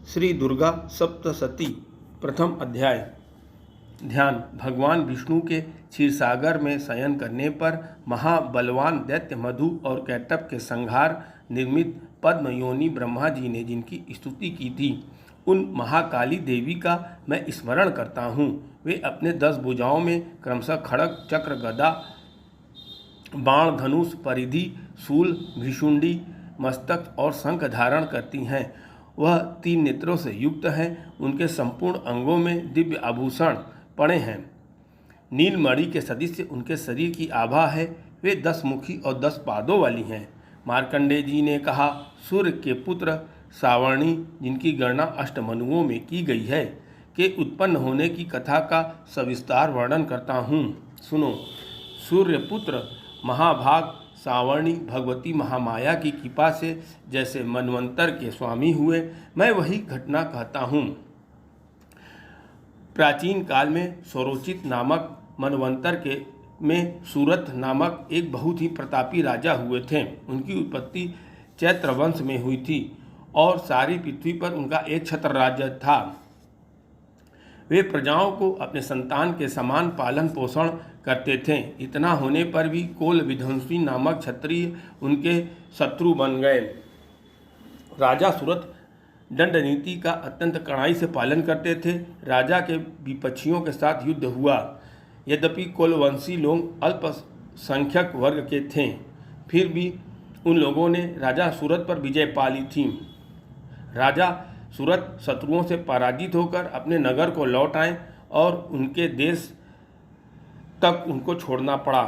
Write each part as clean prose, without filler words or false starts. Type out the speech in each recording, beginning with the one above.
श्री दुर्गा सप्तशती प्रथम अध्याय। ध्यान। भगवान विष्णु के क्षीरसागर में शयन करने पर महाबलवान दैत्य मधु और कैटभ के संहार निर्मित पद्मयोनि ब्रह्मा जी ने जिनकी स्तुति की थी, उन महाकाली देवी का मैं स्मरण करता हूँ। वे अपने 10 भुजाओं में क्रमशः खड्ग, चक्र, गदा, बाण, धनुष, परिधि, शूल, भीषुंडी, मस्तक और शंख धारण करती हैं। वह 3 नेत्रों से युक्त हैं। उनके संपूर्ण अंगों में दिव्य आभूषण पड़े हैं। नीलमणि के सदृश उनके शरीर की आभा है। वे 10 मुखी और 10 पादों वाली हैं। मार्कंडेय जी ने कहा, सूर्य के पुत्र सावर्णी, जिनकी गणना अष्टमनुओं में की गई है, के उत्पन्न होने की कथा का सविस्तार वर्णन करता हूँ। सुनो। सूर्यपुत्र महाभाग सावर्णी भगवती महामाया की कृपा से जैसे मनवंतर के स्वामी हुए, मैं वही घटना कहता हूँ। प्राचीन काल में स्वरोचित नामक मनवंतर के में सूरत नामक एक बहुत ही प्रतापी राजा हुए थे। उनकी उत्पत्ति चैत्र वंश में हुई थी और सारी पृथ्वी पर उनका एक छत्र राज्य था। वे प्रजाओं को अपने संतान के समान पालन पोषण करते थे। इतना होने पर भी कोल विध्वंसी नामक क्षत्रिय उनके शत्रु बन गए। राजा सूरत दंड नीति का अत्यंत कड़ाई से पालन करते थे। राजा के विपक्षियों के साथ युद्ध हुआ। यद्यपि कोलवंशी लोग अल्पसंख्यक वर्ग के थे, फिर भी उन लोगों ने राजा सूरत पर विजय पा ली थी। राजा सूरत शत्रुओं से पराजित होकर अपने नगर को लौट आए और उनके देश तक उनको छोड़ना पड़ा।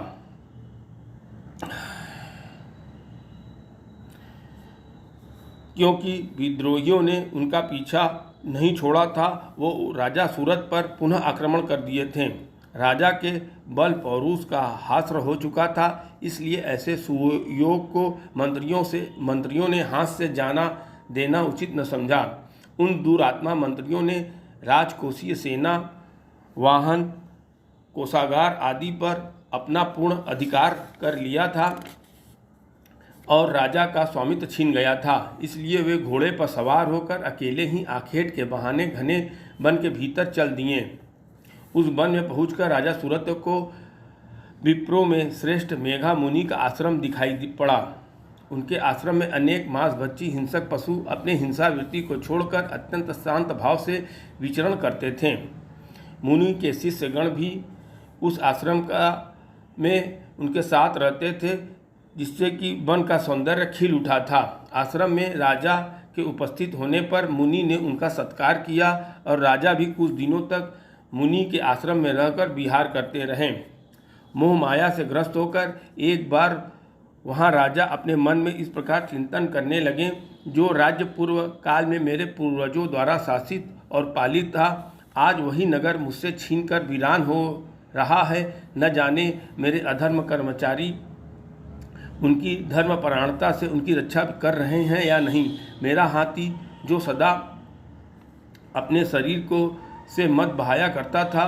क्योंकि विद्रोहियों ने उनका पीछा नहीं छोड़ा था, वो राजा सूरत पर पुनः आक्रमण कर दिए थे। राजा के बल पौरुष का हास्र हो चुका था, इसलिए ऐसे सुयोग को मंत्रियों ने हाथ से जाना देना उचित न समझा। उन दुरात्मा मंत्रियों ने राजकोषीय सेना, वाहन, कोषागार आदि पर अपना पूर्ण अधिकार कर लिया था और राजा का स्वामित्व छीन गया था। इसलिए वे घोड़े पर सवार होकर अकेले ही आखेट के बहाने घने वन के भीतर चल दिए। उस वन में पहुंचकर राजा सूरत को विप्रों में श्रेष्ठ मेघा मुनि का आश्रम दिखाई पड़ा। उनके आश्रम में अनेक मांसभक्षी हिंसक पशु अपने हिंसावृत्ति को छोड़कर अत्यंत शांत भाव से विचरण करते थे। मुनि के शिष्यगण भी उस आश्रम में उनके साथ रहते थे, जिससे कि वन का सौंदर्य खिल उठा था। आश्रम में राजा के उपस्थित होने पर मुनि ने उनका सत्कार किया और राजा भी कुछ दिनों तक मुनि के आश्रम में रहकर विहार करते रहे। मोह माया से ग्रस्त होकर एक बार वहाँ राजा अपने मन में इस प्रकार चिंतन करने लगे, जो राज्य पूर्व काल में मेरे पूर्वजों द्वारा शासित और पालित था, आज वही नगर मुझसे छीनकर वीरान हो रहा है। न जाने मेरे अधर्म कर्मचारी उनकी धर्मपरायणता से उनकी रक्षा कर रहे हैं या नहीं। मेरा हाथी जो सदा अपने शरीर को से मत बहाया करता था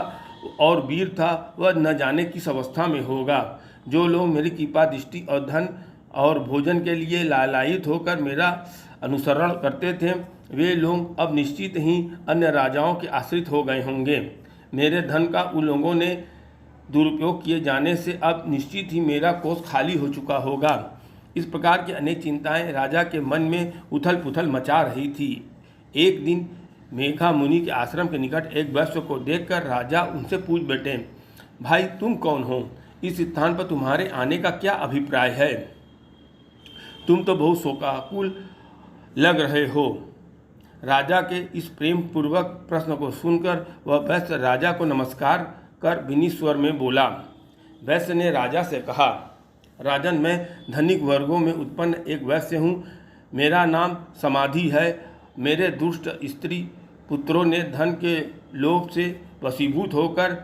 और वीर था, वह न जाने किस अवस्था में होगा। जो लोग मेरी कृपा दृष्टि और धन और भोजन के लिए लालायित होकर मेरा अनुसरण करते थे, वे लोग अब निश्चित ही अन्य राजाओं के आश्रित हो गए होंगे। मेरे धन का उन लोगों ने दुरुपयोग किए जाने से अब निश्चित ही मेरा कोष खाली हो चुका होगा। इस प्रकार की अनेक चिंताएं राजा के मन में उथल पुथल मचा रही थी। एक दिन मेघा मुनि के आश्रम के निकट एक वैश्य को देखकर राजा उनसे पूछ बैठे, भाई तुम कौन हो? इस स्थान पर तुम्हारे आने का क्या अभिप्राय है? तुम तो बहुत शोकाकुल लग रहे हो। राजा के इस प्रेम पूर्वक प्रश्न को सुनकर वह वैश्य राजा को नमस्कार कर विनीत स्वर में बोला। वैश्य ने राजा से कहा, राजन, मैं धनिक वर्गों में उत्पन्न एक वैश्य हूँ। मेरा नाम समाधि है। मेरे दुष्ट स्त्री पुत्रों ने धन के लोभ से वशीभूत होकर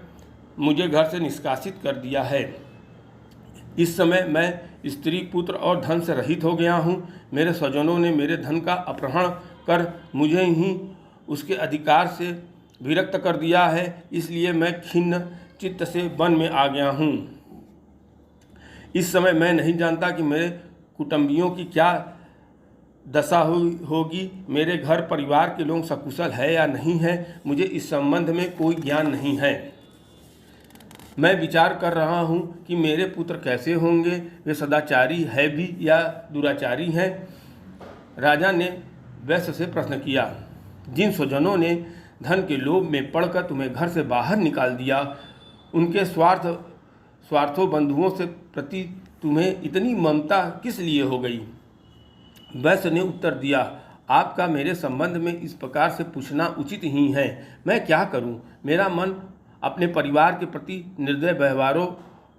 मुझे घर से निष्कासित कर दिया है। इस समय मैं स्त्री, पुत्र और धन से रहित हो गया हूँ। मेरे स्वजनों ने मेरे धन का अपहरण कर मुझे ही उसके अधिकार से विरक्त कर दिया है। इसलिए मैं खिन्न चित्त से वन में आ गया हूँ। इस समय मैं नहीं जानता कि मेरे कुटुंबियों की क्या दशा होगी। मेरे घर परिवार के लोग सकुशल है या नहीं है, मुझे इस संबंध में कोई ज्ञान नहीं है। मैं विचार कर रहा हूँ कि मेरे पुत्र कैसे होंगे, वे सदाचारी है भी या दुराचारी हैं। राजा ने वैश्य से प्रश्न किया, जिन स्वजनों ने धन के लोभ में पड़कर तुम्हें घर से बाहर निकाल दिया, उनके स्वार्थों बंधुओं से प्रति तुम्हें इतनी ममता किस लिए हो गई? वैश्य ने उत्तर दिया, आपका मेरे संबंध में इस प्रकार से पूछना उचित ही है। मैं क्या करूं? मेरा मन अपने परिवार के प्रति निर्दय व्यवहारों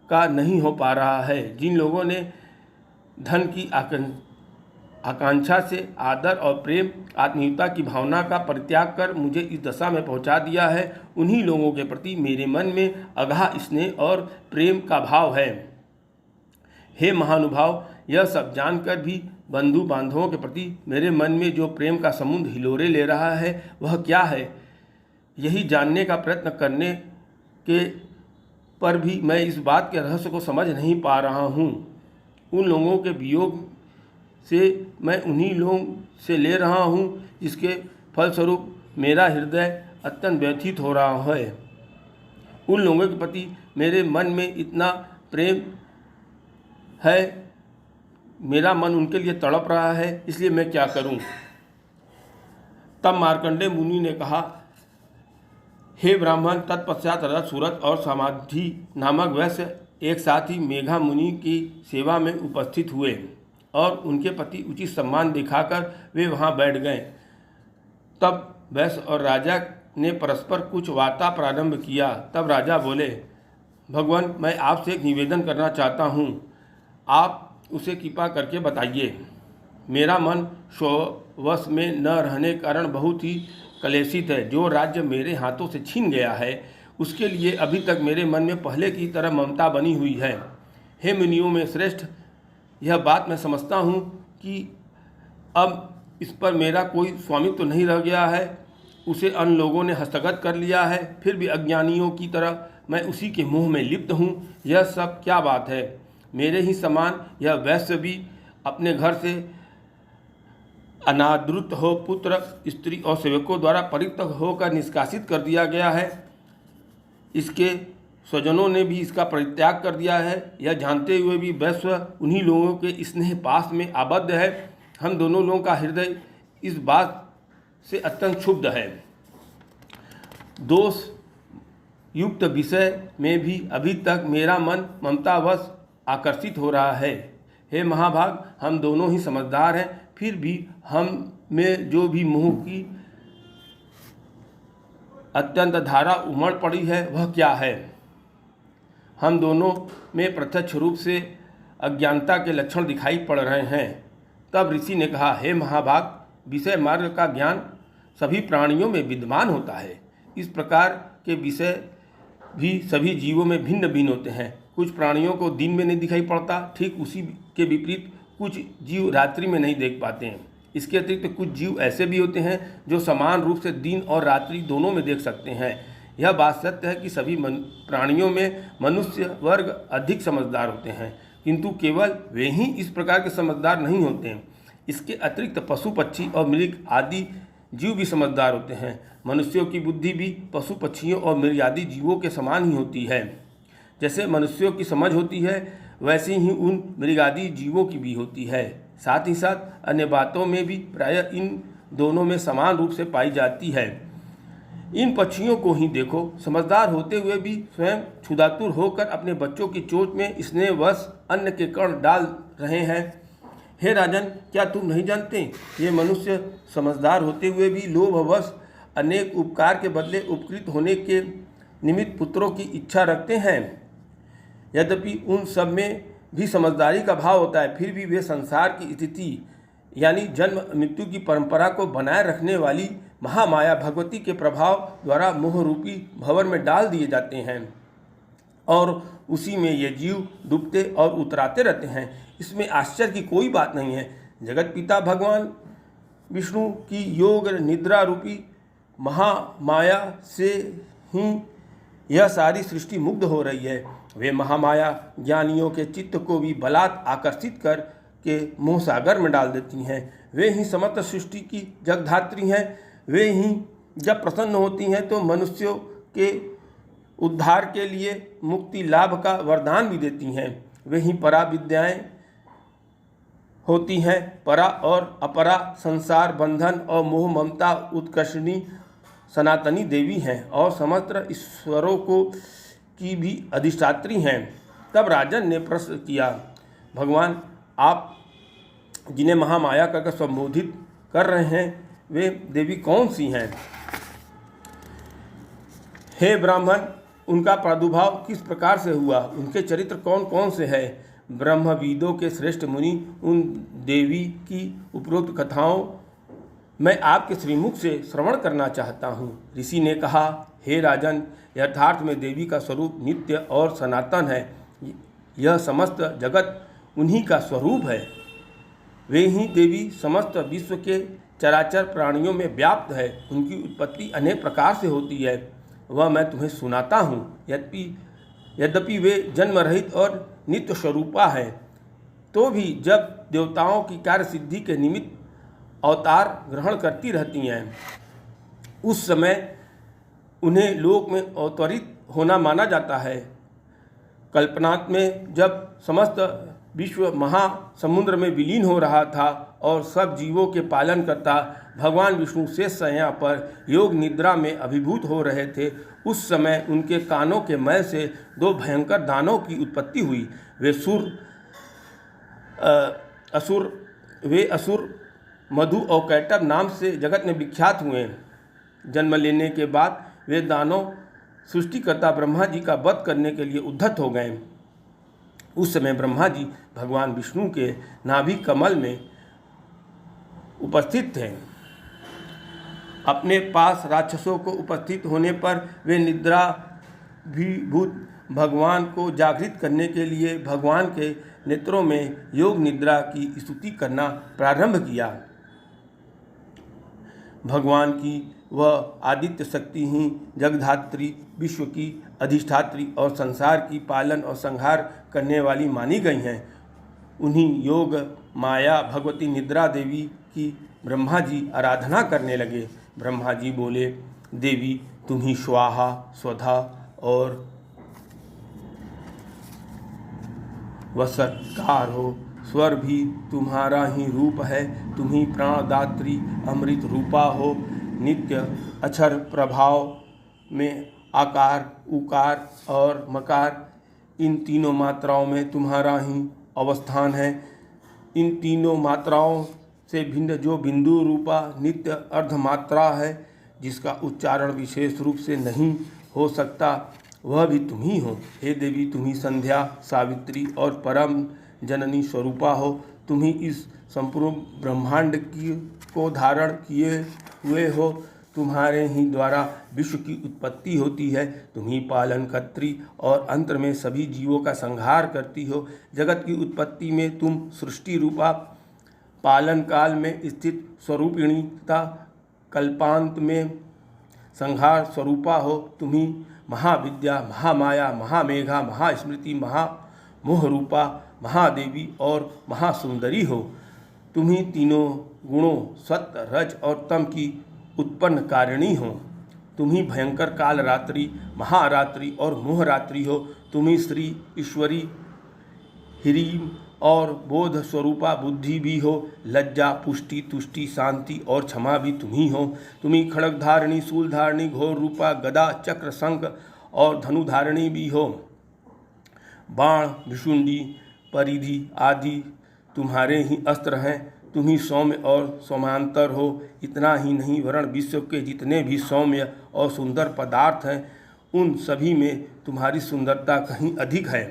का नहीं हो पा रहा है। जिन लोगों ने धन की आकांक्षा से आदर और प्रेम, आत्मीयता की भावना का परित्याग कर मुझे इस दशा में पहुंचा दिया है, उन्हीं लोगों के प्रति मेरे मन में अगाध स्नेह और प्रेम का भाव है। हे महानुभाव, यह सब जानकर भी बंधु बांधवों के प्रति मेरे मन में जो प्रेम का समुद्र हिलोरे ले रहा है वह क्या है? यही जानने का प्रयत्न करने के पर भी मैं इस बात के रहस्य को समझ नहीं पा रहा हूँ। उन लोगों के वियोग से मैं उन्हीं लोगों से ले रहा हूँ जिसके फलस्वरूप मेरा हृदय अत्यंत व्यथित हो रहा है। उन लोगों के प्रति मेरे मन में इतना प्रेम है, मेरा मन उनके लिए तड़प रहा है, इसलिए मैं क्या करूं? तब मार्कंडेय मुनि ने कहा, हे ब्राह्मण, तत्पश्चात रथ, सूरत और समाधि नामक वैश्य एक साथ ही मेघा मुनि की सेवा में उपस्थित हुए और उनके प्रति उचित सम्मान दिखाकर वे वहां बैठ गए। तब वैश्य और राजा ने परस्पर कुछ वार्ता प्रारंभ किया। तब राजा बोले, भगवान, मैं आपसे एक निवेदन करना चाहता हूँ, आप उसे कृपा करके बताइए। मेरा मन स्ववश में न रहने के कारण बहुत ही क्लेशित है। जो राज्य मेरे हाथों से छीन गया है उसके लिए अभी तक मेरे मन में पहले की तरह ममता बनी हुई है। हे मुनियों में श्रेष्ठ, यह बात मैं समझता हूँ कि अब इस पर मेरा कोई स्वामित्व तो नहीं रह गया है, उसे अन्य लोगों ने हस्तगत कर लिया है। फिर भी अज्ञानियों की तरह मैं उसी के मुँह में लिप्त हूँ। यह सब क्या बात है? मेरे ही समान यह वैश्य भी अपने घर से अनादृत हो पुत्र, स्त्री और सेवकों द्वारा परित्यक्त होकर निष्कासित कर दिया गया है। इसके स्वजनों ने भी इसका परित्याग कर दिया है। यह जानते हुए भी वैश्य उन्हीं लोगों के स्नेह पास में आबद्ध है। हम दोनों लोगों का हृदय इस बात से अत्यंत क्षुब्ध है। दोष युक्त विषय में भी अभी तक मेरा मन ममतावश आकर्षित हो रहा है। हे महाभाग, हम दोनों ही समझदार हैं, फिर भी हम में जो भी मोह की अत्यंत धारा उमड़ पड़ी है वह क्या है? हम दोनों में प्रत्यक्ष रूप से अज्ञानता के लक्षण दिखाई पड़ रहे हैं। तब ऋषि ने कहा, हे महाभाग, विषय मार्ग का ज्ञान सभी प्राणियों में विद्यमान होता है। इस प्रकार के विषय भी सभी जीवों में भिन्न भिन्न होते हैं। कुछ प्राणियों को दिन में नहीं दिखाई पड़ता, ठीक उसी के विपरीत कुछ जीव रात्रि में नहीं देख पाते हैं। इसके अतिरिक्त कुछ जीव ऐसे भी होते हैं जो समान रूप से दिन और रात्रि दोनों में देख सकते हैं। यह बात सत्य है कि सभी प्राणियों में मनुष्य वर्ग अधिक समझदार होते हैं, किंतु केवल वे ही इस प्रकार के समझदार नहीं होते हैं। इसके अतिरिक्त पशु पक्षी और मृग आदि जीव भी समझदार होते हैं। मनुष्यों की बुद्धि भी पशु पक्षियों और मृग आदि जीवों के समान ही होती है। जैसे मनुष्यों की समझ होती है वैसे ही उन मृगादि जीवों की भी होती है। साथ ही साथ अन्य बातों में भी प्रायः इन दोनों में समान रूप से पाई जाती है। इन पक्षियों को ही देखो, समझदार होते हुए भी स्वयं क्षुधातुर होकर अपने बच्चों की चोट में स्नेहवश अन्न के कण डाल रहे हैं। हे राजन, क्या तुम नहीं जानते, ये मनुष्य समझदार होते हुए भी लोभवश अनेक उपकार के बदले उपकृत होने के निमित्त पुत्रों की इच्छा रखते हैं। यद्यपि उन सब में भी समझदारी का भाव होता है, फिर भी वे संसार की स्थिति यानी जन्म मृत्यु की परंपरा को बनाए रखने वाली महामाया भगवती के प्रभाव द्वारा मोह रूपी भंवर में डाल दिए जाते हैं और उसी में ये जीव डूबते और उतराते रहते हैं। इसमें आश्चर्य की कोई बात नहीं है। जगत पिता भगवान विष्णु की योग निद्रा रूपी महामाया से ही यह सारी सृष्टि मुग्ध हो रही है। वे महामाया ज्ञानियों के चित्त को भी बलात् आकर्षित कर के मोह सागर में डाल देती हैं। वे ही समस्त सृष्टि की जगधात्री हैं। वे ही जब प्रसन्न होती हैं तो मनुष्यों के उद्धार के लिए मुक्ति लाभ का वरदान भी देती हैं। वे ही परा विद्याएं होती हैं। परा और अपरा संसार बंधन और मोह ममता उत्कर्षणी सनातनी देवी हैं और समस्त ईश्वरों को की भी अधिष्ठात्री हैं। तब राजन ने प्रश्न किया, भगवान आप जिन्हें महामाया कहकर संबोधित कर रहे हैं वे देवी कौन सी हैं? हे ब्राह्मण, उनका प्रादुर्भाव किस प्रकार से हुआ? उनके चरित्र कौन कौन से हैं? ब्रह्मविदों के श्रेष्ठ मुनि उन देवी की उपरोक्त कथाओं मैं आपके श्रीमुख से श्रवण करना चाहता हूँ। ऋषि ने कहा, हे राजन, यथार्थ में देवी का स्वरूप नित्य और सनातन है। यह समस्त जगत उन्हीं का स्वरूप है। वे ही देवी समस्त विश्व के चराचर प्राणियों में व्याप्त है। उनकी उत्पत्ति अनेक प्रकार से होती है, वह मैं तुम्हें सुनाता हूँ। यद्यपि वे जन्म रहित और नित्य स्वरूपा है, तो भी जब देवताओं की कार्य सिद्धि के निमित्त अवतार ग्रहण करती रहती हैं, उस समय उन्हें लोक में अवतरित होना माना जाता है। कल्पनात में जब समस्त विश्व महासमुद्र में विलीन हो रहा था और सब जीवों के पालन करता भगवान विष्णु शेष शय्या पर योग निद्रा में अभिभूत हो रहे थे, उस समय उनके कानों के मैल से दो भयंकर दानों की उत्पत्ति हुई। वे असुर मधु और कैटभ नाम से जगत में विख्यात हुए। जन्म लेने के बाद वे दानों सृष्टिकर्ता ब्रह्मा जी का वध करने के लिए उद्धत हो गए। उस समय ब्रह्मा जी भगवान विष्णु के नाभि कमल में उपस्थित थे। अपने पास राक्षसों को उपस्थित होने पर वे निद्राभिभूत भगवान को जागृत करने के लिए भगवान के नेत्रों में योग निद्रा की स्तुति करना प्रारंभ किया। भगवान की वह आदित्य शक्ति ही जगधात्री, विश्व की अधिष्ठात्री और संसार की पालन और संहार करने वाली मानी गई हैं। उन्हीं योग माया भगवती निद्रा देवी की ब्रह्मा जी आराधना करने लगे। ब्रह्मा जी बोले, देवी तुम ही स्वाहा स्वधा और वसत्कार हो। स्वर भी तुम्हारा ही रूप है। तुम ही प्राणदात्री अमृत रूपा हो। नित्य अक्षर प्रभाव में आकार, उकार और मकार, इन तीनों मात्राओं में तुम्हारा ही अवस्थान है। इन तीनों मात्राओं से भिन्न जो बिंदु रूपा नित्य अर्धमात्रा है, जिसका उच्चारण विशेष रूप से नहीं हो सकता, वह भी तुम ही हो। हे देवी, तुम ही संध्या, सावित्री और परम जननी स्वरूपा हो। तुम ही इस संपूर्ण ब्रह्मांड को धारण किए हुए हो। तुम्हारे ही द्वारा विश्व की उत्पत्ति होती है। तुम ही पालन कर्त्री और अंत में सभी जीवों का संहार करती हो। जगत की उत्पत्ति में तुम सृष्टि रूपा, पालन काल में स्थित स्वरूपिणी तथा कल्पांत में संहार स्वरूपा हो। तुम ही महाविद्या, महामाया, महामेघा, महास्मृति, महामोह रूपा, महादेवी और महासुंदरी हो। तुम ही तीनों गुणों सत्य, रज और तम की उत्पन्न कारिणी हो। तुम ही भयंकर काल रात्रि, महारात्रि और मोहरात्रि हो। तुम ही श्री ईश्वरी, ह्रीम और बोध स्वरूपा बुद्धि भी हो। लज्जा, पुष्टि, तुष्टि, शांति और क्षमा भी तुम ही हो। तुम ही खड्गधारिणी, शूलधारिणी, घोर रूपा, गदा, चक्र, शंख और धनुधारिणी भी हो। बाण, भिषुंडी, परिधि आदि तुम्हारे ही अस्त्र हैं। तुम ही सौम्य और सौम्यांतर हो। इतना ही नहीं, वरण विश्व के जितने भी सौम्य और सुंदर पदार्थ हैं, उन सभी में तुम्हारी सुंदरता कहीं अधिक है।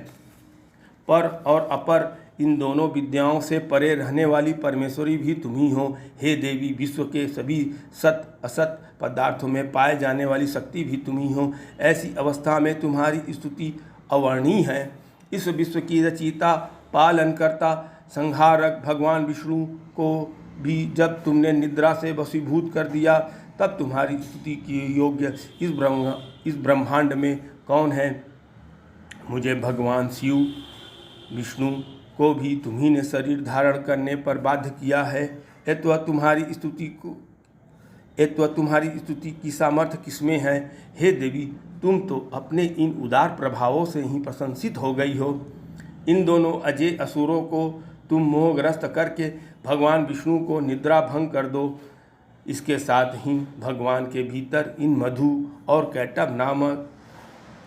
पर और अपर इन दोनों विद्याओं से परे रहने वाली परमेश्वरी भी तुम ही हो। हे देवी, विश्व के सभी सत असत पदार्थों में पाए जाने वाली शक्ति भी तुम ही हो। ऐसी अवस्था में तुम्हारी स्तुति अवर्णीय है। इस विश्व की रचयिता, पालनकर्ता, संहारक भगवान विष्णु को भी जब तुमने निद्रा से वशीभूत कर दिया, तब तुम्हारी स्तुति के योग्य इस ब्रह्मांड में कौन है? मुझे भगवान शिव, विष्णु, को भी तुम्ही ने शरीर धारण करने पर बाध्य किया है। यत्व तुम्हारी स्तुति की सामर्थ्य किसमें है? हे देवी, तुम तो अपने इन उदार प्रभावों से ही प्रशंसित हो गई हो। इन दोनों अजय असुरों को तुम मोहग्रस्त करके भगवान विष्णु को निद्रा भंग कर दो। इसके साथ ही भगवान के भीतर इन मधु और कैटभ नामक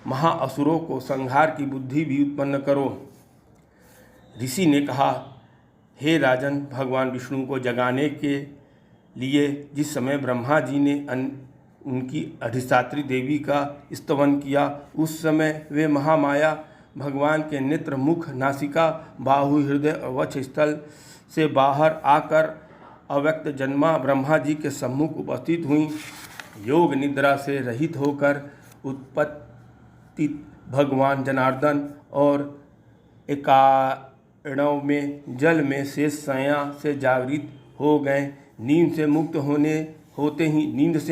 महाअसुरों को संहार की बुद्धि भी उत्पन्न करो। ऋषि ने कहा, हे राजन, भगवान विष्णु को जगाने के लिए जिस समय ब्रह्मा जी ने उनकी अधिष्ठात्री देवी का स्तवन किया, उस समय वे महामाया भगवान के नेत्र, मुख, नासिका, बाहु, हृदय और वक्ष स्थल से बाहर आकर अव्यक्त जन्मा ब्रह्मा जी के सम्मुख उपस्थित हुई। योग निद्रा से रहित होकर उत्पत्ति भगवान जनार्दन और एकाणव में जल में शेष सया से जागृत हो गए। नींद से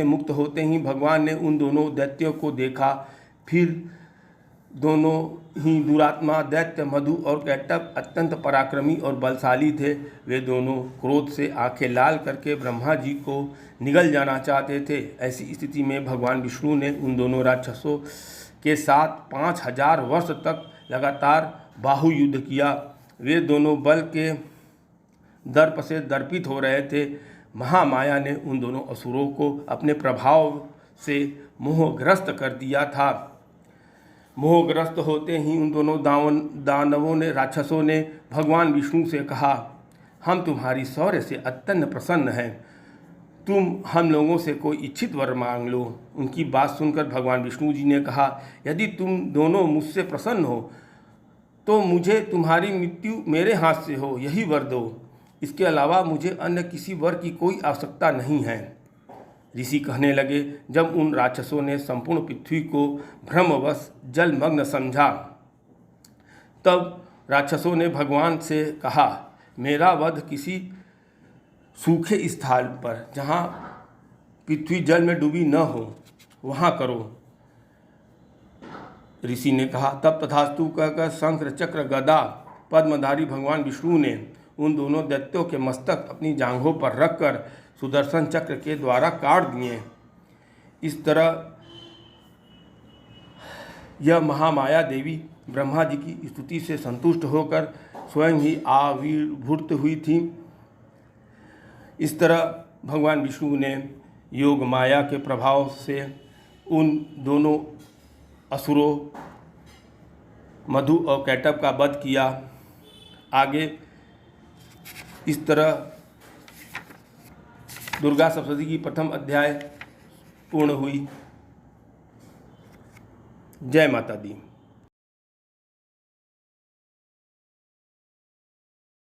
मुक्त होते ही भगवान ने उन दोनों दैत्यों को देखा। फिर दोनों ही दुरात्मा दैत्य मधु और कैटभ अत्यंत पराक्रमी और बलशाली थे। वे दोनों क्रोध से आंखें लाल करके ब्रह्मा जी को निगल जाना चाहते थे। ऐसी स्थिति में भगवान विष्णु ने उन दोनों राक्षसों के साथ 5000 वर्ष तक लगातार बाहु युद्ध किया। वे दोनों बल के दर्प से दर्पित हो रहे थे। महामाया ने उन दोनों असुरों को अपने प्रभाव से मोहग्रस्त कर दिया था। मोहग्रस्त होते ही उन दोनों राक्षसों ने भगवान विष्णु से कहा, हम तुम्हारी शौर्य से अत्यंत प्रसन्न हैं। तुम हम लोगों से कोई इच्छित वर मांग लो। उनकी बात सुनकर भगवान विष्णु जी ने कहा, यदि तुम दोनों मुझसे प्रसन्न हो तो मुझे तुम्हारी मृत्यु मेरे हाथ से हो, यही वर दो। इसके अलावा मुझे अन्य किसी वर की कोई आवश्यकता नहीं है। ऋषि कहने लगे, जब उन राक्षसों ने संपूर्ण पृथ्वी को भ्रमवश जलमग्न समझा, तब राक्षसों ने भगवान से कहा, मेरा वध किसी सूखे स्थान पर जहाँ पृथ्वी जल में डूबी न हो वहाँ करो। ऋषि ने कहा, तब तथास्तु कहकर शंख चक्र गदा पद्मधारी भगवान विष्णु ने उन दोनों दैत्यों के मस्तक अपनी जांघों पर रखकर सुदर्शन चक्र के द्वारा काट दिए। इस तरह यह महामाया देवी ब्रह्मा जी की स्तुति से संतुष्ट होकर स्वयं ही आविर्भूत हुई थी। इस तरह भगवान विष्णु ने योग माया के प्रभाव से उन दोनों असुरों मधु और कैटभ का वध किया। आगे इस तरह दुर्गा सप्तशती की प्रथम अध्याय पूर्ण हुई। जय माता दी।